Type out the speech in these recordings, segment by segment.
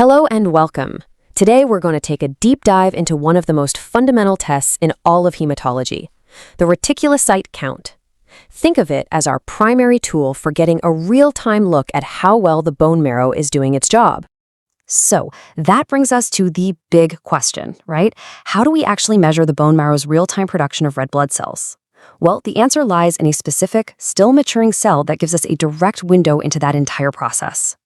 Hello and welcome. Today we're going to take a deep dive into one of the most fundamental tests in all of hematology, the reticulocyte count. Think of it as our primary tool for getting a real-time look at how well the bone marrow is doing its job. So that brings us to the big question, right? How do we actually measure the bone marrow's real-time production of red blood cells? Well, the answer lies in a specific, still maturing cell that gives us a direct window into that entire process.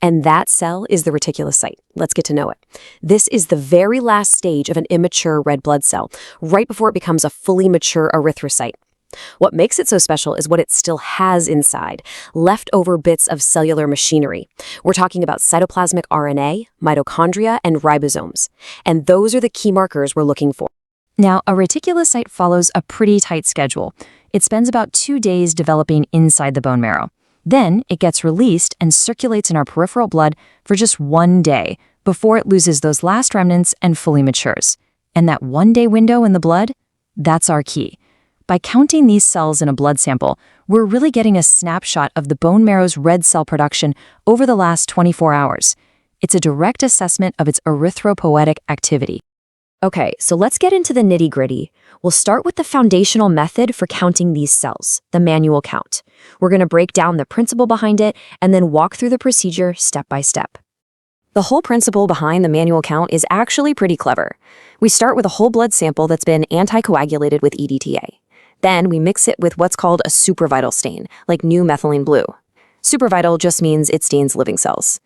And that cell is the reticulocyte. Let's get to know it. This is the very last stage of an immature red blood cell, right before it becomes a fully mature erythrocyte. What makes it so special is what it still has inside, leftover bits of cellular machinery. We're talking about cytoplasmic RNA, mitochondria, and ribosomes. And those are the key markers we're looking for. Now, a reticulocyte follows a pretty tight schedule. It spends about 2 days developing inside the bone marrow. Then it gets released and circulates in our peripheral blood for just 1 day before it loses those last remnants and fully matures. And that 1-day window in the blood, that's our key. By counting these cells in a blood sample, we're really getting a snapshot of the bone marrow's red cell production over the last 24 hours. It's a direct assessment of its erythropoietic activity. Okay, so let's get into the nitty-gritty. We'll start with the foundational method for counting these cells, the manual count. We're going to break down the principle behind it and then walk through the procedure step by step. The whole principle behind the manual count is actually pretty clever. We start with a whole blood sample that's been anticoagulated with EDTA. Then we mix it with what's called a supravital stain, like newmethyleneblue. Supravital just means it stains living cells.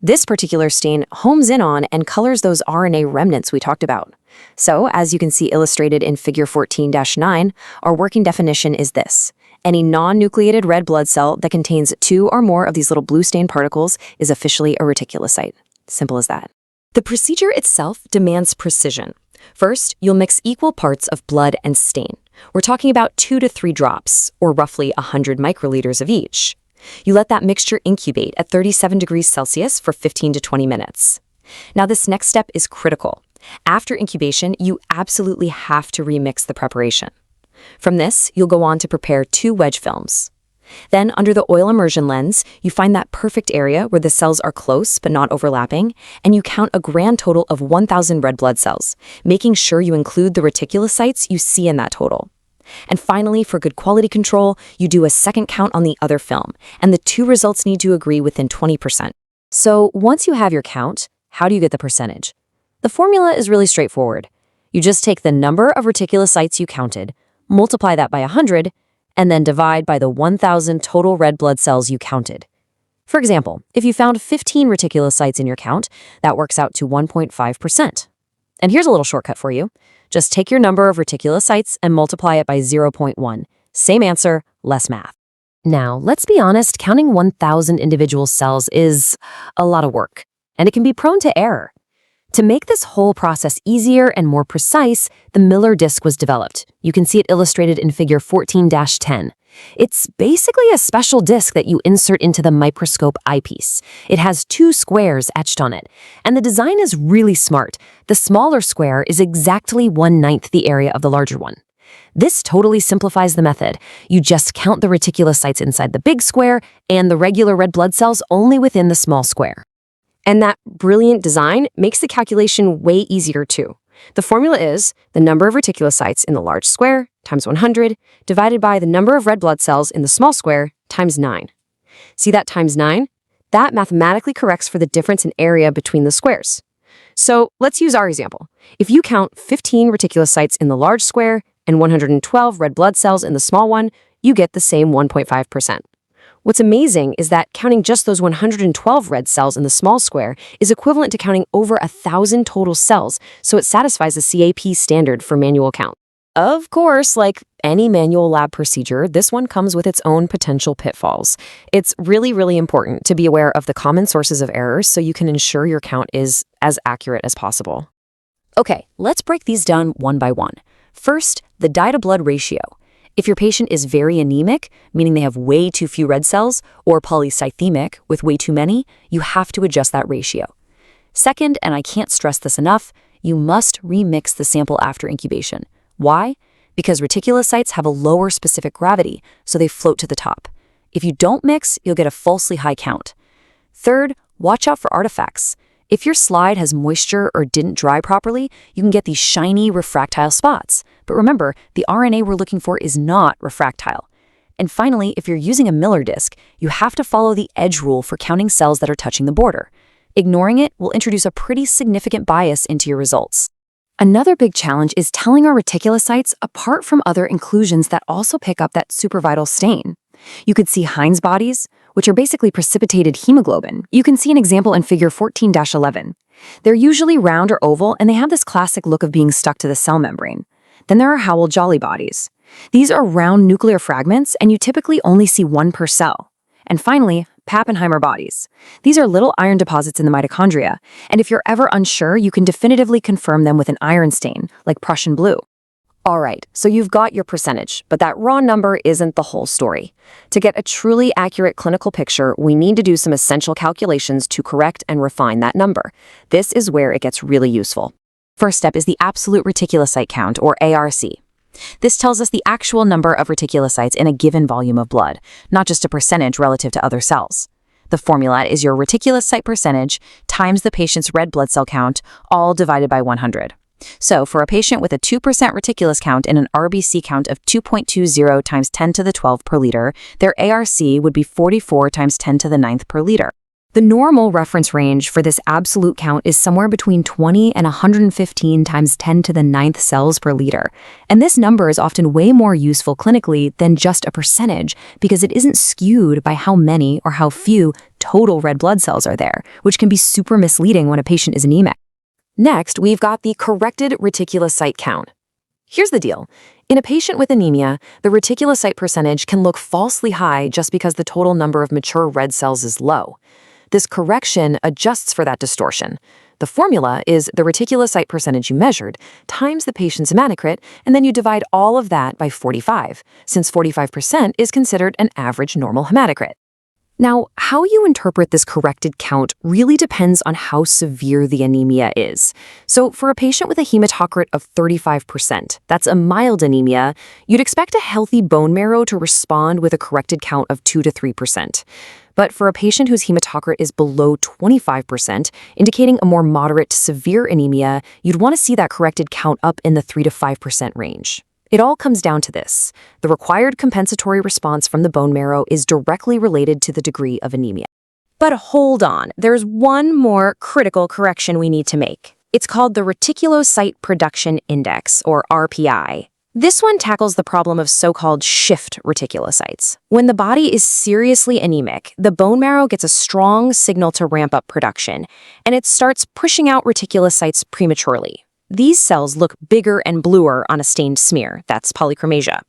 This particular stain homes in on and colors those RNA remnants we talked about. So, as you can see illustrated in figure 14-9, our working definition is this. Any non-nucleated red blood cell that contains 2 or more of these little blue stain particles is officially a reticulocyte. Simple as that. The procedure itself demands precision. First, you'll mix equal parts of blood and stain. We're talking about 2 to 3 drops, or roughly 100 microliters of each. You let that mixture incubate at 37 degrees Celsius for 15 to 20 minutes. Now, this next step is critical. After incubation, you absolutely have to remix the preparation. From this, you'll go on to prepare 2 wedge films. Then, under the oil immersion lens, you find that perfect area where the cells are close but not overlapping, and you count a grand total of 1,000 red blood cells, making sure you include the reticulocytes you see in that total. And finally, for good quality control, you do a second count on the other film, and the 2 results need to agree within 20%. So once you have your count, how do you get the percentage? The formula is really straightforward. You just take the number of reticulocytes you counted, multiply that by 100, and then divide by the 1,000 total red blood cells you counted. For example, if you found 15 reticulocytes in your count, that works out to 1.5%. And here's a little shortcut for you. Just take your number of reticulocytes and multiply it by 0.1. Same answer, less math. Now, let's be honest, counting 1,000 individual cells is a lot of work, and it can be prone to error. To make this whole process easier and more precise, the millerdisk was developed. You can see it illustrated in figure 14-10. It's basically a special disc that you insert into the microscope eyepiece. It has 2 squares etched on it, and the design is really smart. The smaller square is exactly 1/9 the area of the larger one. This totally simplifies the method. You just count the reticulocytes inside the big square and the regular red blood cells only within the small square. And that brilliant design makes the calculation way easier too. The formula is the number of reticulocytes in the large square times 100 divided by the number of red blood cells in the small square times 9. See that times 9? That mathematically corrects for the difference in area between the squares. So let's use our example. If you count 15 reticulocytes in the large square and 112 red blood cells in the small one, you get the same 1.5%. What's amazing is that counting just those 112 red cells in the small square is equivalent to counting over 1,000 total cells, so it satisfies the CAP standard for manual count. Of course, like any manual lab procedure, this one comes with its own potential pitfalls. It's really, really important to be aware of the common sources of errors so you can ensure your count is as accurate as possible. Okay, let's break these down one by one. First, the dye-to-blood ratio. If your patient is very anemic, meaning they have way too few red cells, or polycythemic, with way too many, you have to adjust that ratio. Second, and I can't stress this enough, you must remix the sample after incubation. Why? Because reticulocytes have a lower specific gravity, so they float to the top. If you don't mix, you'll get a falsely high count. Third, watch out for artifacts. If your slide has moisture or didn't dry properly, you can get these shiny refractile spots. But remember, the RNA we're looking for is not refractile. And finally, if you're using a millerdisk, you have to follow the edge rule for counting cells that are touching the border. Ignoring it will introduce a pretty significant bias into your results. Another big challenge is telling our reticulocytes apart from other inclusions that also pick up that supravital stain. You could see Heinz bodies, which are basically precipitated hemoglobin. You can see an example in figure 14-11. They're usually round or oval, and they have this classic look of being stuck to the cell membrane. Then there are Howell-Jolly bodies. These are round nuclear fragments, and you typically only see one per cell. And finally, Pappenheimer bodies. These are little iron deposits in the mitochondria, and if you're ever unsure, you can definitively confirm them with an iron stain, like Prussian blue. All right, so you've got your percentage, but that raw number isn't the whole story. To get a truly accurate clinical picture, we need to do some essential calculations to correct and refine that number. This is where it gets really useful. First step is the absolute reticulocyte count, or ARC. This tells us the actual number of reticulocytes in a given volume of blood, not just a percentage relative to other cells. The formula is your reticulocyte percentage times the patient's red blood cell count, all divided by 100. So for a patient with a 2% reticulus count and an RBC count of 2.20 times 10 to the 12 per liter, their ARC would be 44 times 10 to the 9th per liter. The normal reference range for this absolute count is somewhere between 20 and 115 times 10 to the 9th cells per liter. And this number is often way more useful clinically than just a percentage because it isn't skewed by how many or how few total red blood cells are there, which can be super misleading when a patient is anemic. Next, we've got the corrected reticulocyte count. Here's the deal. In a patient with anemia, the reticulocyte percentage can look falsely high just because the total number of mature red cells is low. This correction adjusts for that distortion. The formula is the reticulocyte percentage you measured times the patient's hematocrit, and then you divide all of that by 45, since 45% is considered an average normal hematocrit. Now, how you interpret this corrected count really depends on how severe the anemia is. So for a patient with a hematocrit of 35%, that's a mild anemia, you'd expect a healthy bone marrow to respond with a corrected count of 2 to 3%. But for a patient whose hematocrit is below 25%, indicating a more moderate to severe anemia, you'd want to see that corrected count up in the 3 to 5% range. It all comes down to this. The required compensatory response from the bone marrow is directly related to the degree of anemia. But hold on, there's one more critical correction we need to make. It's called the Reticulocyte Production Index, or RPI. This one tackles the problem of so-called shift reticulocytes. When the body is seriously anemic, the bone marrow gets a strong signal to ramp up production, and it starts pushing out reticulocytes prematurely. These cells look bigger and bluer on a stained smear. That's polychromasia.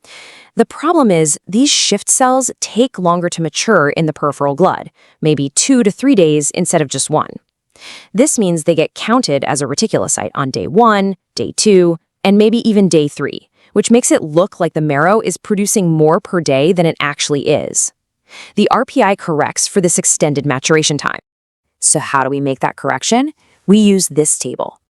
The problem is these shift cells take longer to mature in the peripheral blood, maybe 2 to 3 days instead of just 1. This means they get counted as a reticulocyte on day 1, day 2, and maybe even day 3, which makes it look like the marrow is producing more per day than it actually is. The RPI corrects for this extended maturation time. So how do we make that correction? We use this table.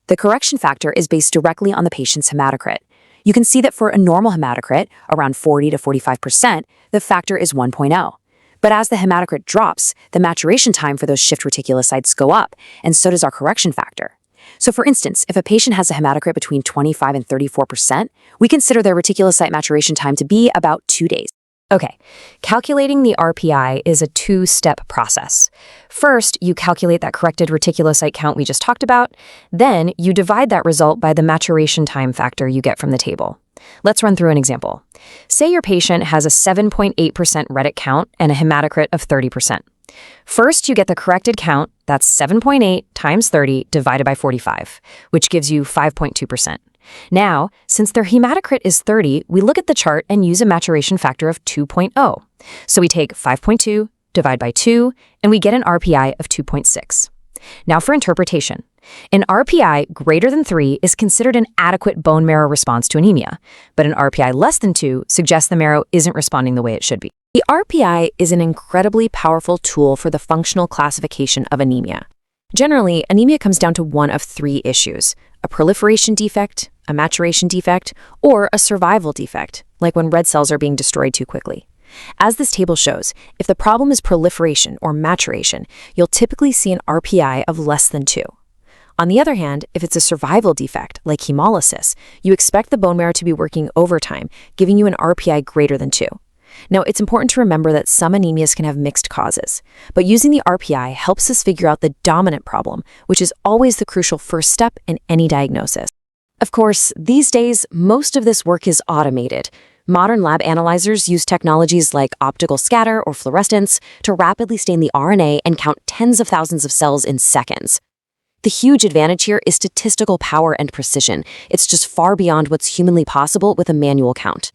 The correction factor is based directly on the patient's hematocrit. You can see that for a normal hematocrit, around 40 to 45%, the factor is 1.0. But as the hematocrit drops, the maturation time for those shift reticulocytes go up, and so does our correction factor. So for instance, if a patient has a hematocrit between 25 and 34%, we consider their reticulocyte maturation time to be about 2 days. Okay, calculating the RPI is a two-step process. First, you calculate that corrected reticulocyte count we just talked about. Then, you divide that result by the maturation time factor you get from the table. Let's run through an example. Say your patient has a 7.8% Retic count and a hematocrit of 30%. First, you get the corrected count, that's 7.8 times 30 divided by 45, which gives you 5.2%. Now, since their hematocrit is 30, we look at the chart and use a maturation factor of 2.0. So we take 5.2, divide by 2, and we get an RPI of 2.6. Now for interpretation. An RPI greater than 3 is considered an adequate bone marrow response to anemia, but an RPI less than 2 suggests the marrow isn't responding the way it should be. The RPI is an incredibly powerful tool for the functional classification of anemia. Generally, anemia comes down to one of 3 issues: a proliferation defect, a maturation defect, or a survival defect, like when red cells are being destroyed too quickly. As this table shows, if the problem is proliferation or maturation, you'll typically see an RPI of less than 2. On the other hand, if it's a survival defect, like hemolysis, you expect the bone marrow to be working overtime, giving you an RPI greater than 2. Now, it's important to remember that some anemias can have mixed causes, but using the RPI helps us figure out the dominant problem, which is always the crucial first step in any diagnosis. Of course, these days, most of this work is automated. Modern lab analyzers use technologies like optical scatter or fluorescence to rapidly stain the RNA and count tens of thousands of cells in seconds. The huge advantage here is statistical power and precision. It's just far beyond what's humanly possible with a manual count.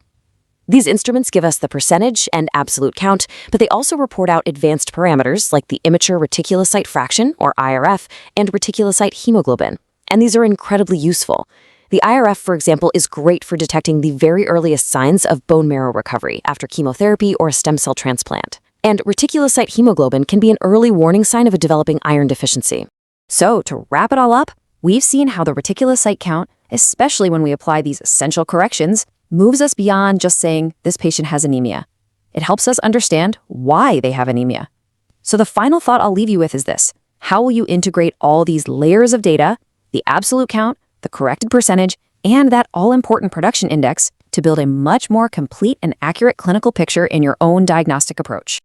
These instruments give us the percentage and absolute count, but they also report out advanced parameters like the immature reticulocytefraction, or IRF, and reticulocytehemoglobin. And these are incredibly useful. The IRF, for example, is great for detecting the very earliest signs of bone marrow recovery after chemotherapy or a stem cell transplant. And reticulocytehemoglobin can be an early warning sign of a developing iron deficiency. So, to wrap it all up, we've seen how the reticulocyte count, especially when we apply these essential corrections, moves us beyond just saying this patient has anemia. It helps us understand why they have anemia. So the final thought I'll leave you with is this. How will you integrate all these layers of data, the absolute count, the corrected percentage, and that all-important production index to build a much more complete and accurate clinical picture in your own diagnostic approach?